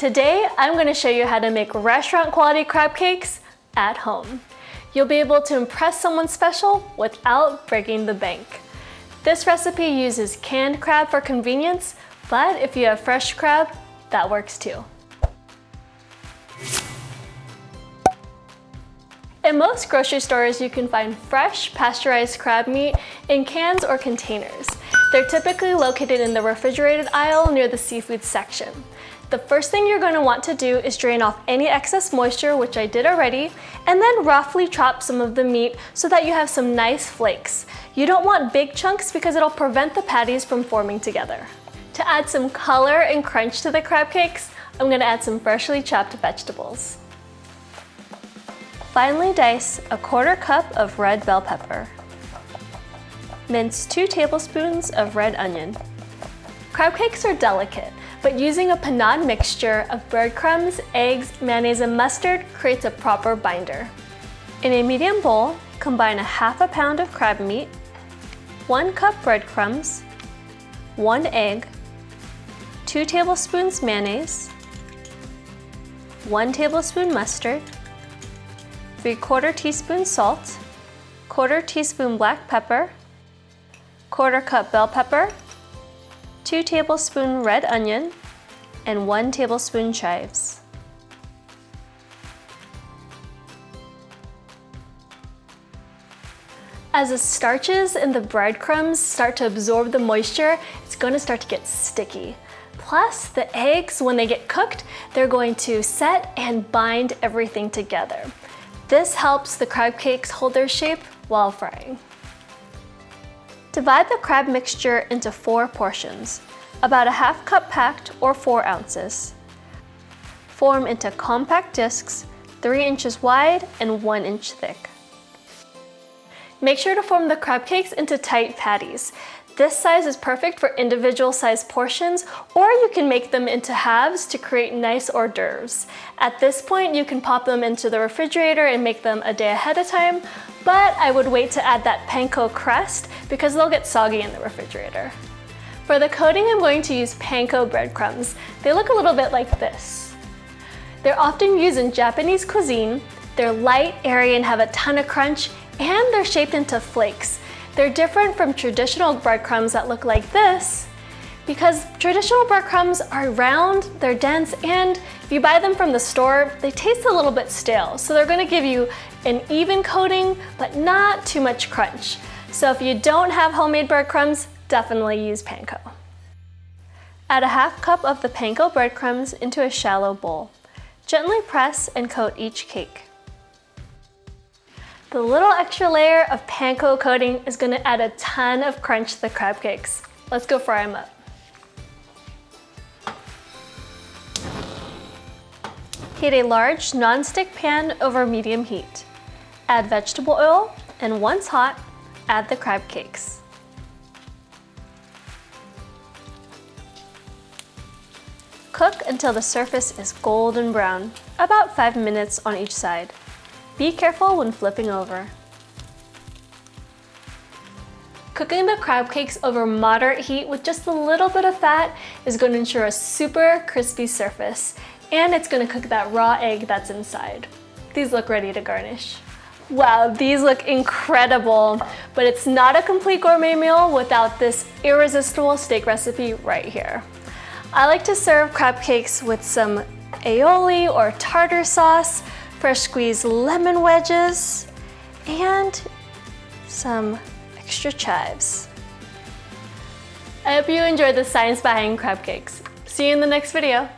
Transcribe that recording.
Today, I'm going to show you how to make restaurant quality crab cakes at home. You'll be able to impress someone special without breaking the bank. This recipe uses canned crab for convenience, but if you have fresh crab, that works too. In most grocery stores, you can find fresh pasteurized crab meat in cans or containers. They're typically located in the refrigerated aisle near the seafood section. The first thing you're going to want to do is drain off any excess moisture, which I did already, and then roughly chop some of the meat so that you have some nice flakes. You don't want big chunks because it'll prevent the patties from forming together. To add some color and crunch to the crab cakes, I'm going to add some freshly chopped vegetables. Finely dice a 1/4 cup of red bell pepper. Mince 2 tablespoons of red onion. Crab cakes are delicate, but using a panade mixture of breadcrumbs, eggs, mayonnaise, and mustard creates a proper binder. In a medium bowl, combine a 1/2 pound of crab meat, 1 cup breadcrumbs, 1 egg, 2 tablespoons mayonnaise, 1 tablespoon mustard, 3/4 teaspoon salt, 1/4 teaspoon black pepper, 1/4 cup bell pepper, 2 tablespoon red onion, and 1 tablespoon chives. As the starches in the breadcrumbs start to absorb the moisture, it's going to start to get sticky. Plus, the eggs, when they get cooked, they're going to set and bind everything together. This helps the crab cakes hold their shape while frying. Divide the crab mixture into 4 portions, about a 1/2 cup packed or 4 ounces. Form into compact discs, 3 inches wide and 1 inch thick. Make sure to form the crab cakes into tight patties. This size is perfect for individual sized portions, or you can make them into halves to create nice hors d'oeuvres. At this point, you can pop them into the refrigerator and make them a day ahead of time, but I would wait to add that panko crust because they'll get soggy in the refrigerator. For the coating, I'm going to use panko breadcrumbs. They look a little bit like this. They're often used in Japanese cuisine. They're light, airy, and have a ton of crunch, and they're shaped into flakes. They're different from traditional breadcrumbs that look like this because traditional breadcrumbs are round, they're dense, and if you buy them from the store, they taste a little bit stale. So they're going to give you an even coating, but not too much crunch. So if you don't have homemade breadcrumbs, definitely use panko. Add a 1/2 cup of the panko breadcrumbs into a shallow bowl. Gently press and coat each cake. The little extra layer of panko coating is going to add a ton of crunch to the crab cakes. Let's go fry them up. Heat a large non-stick pan over medium heat. Add vegetable oil, and once hot, add the crab cakes. Cook until the surface is golden brown, about 5 minutes on each side. Be careful when flipping over. Cooking the crab cakes over moderate heat with just a little bit of fat is going to ensure a super crispy surface, and it's going to cook that raw egg that's inside. These look ready to garnish. Wow, these look incredible, but it's not a complete gourmet meal without this irresistible steak recipe right here. I like to serve crab cakes with some aioli or tartar sauce, fresh squeezed lemon wedges, and some extra chives. I hope you enjoyed the science behind crab cakes. See you in the next video.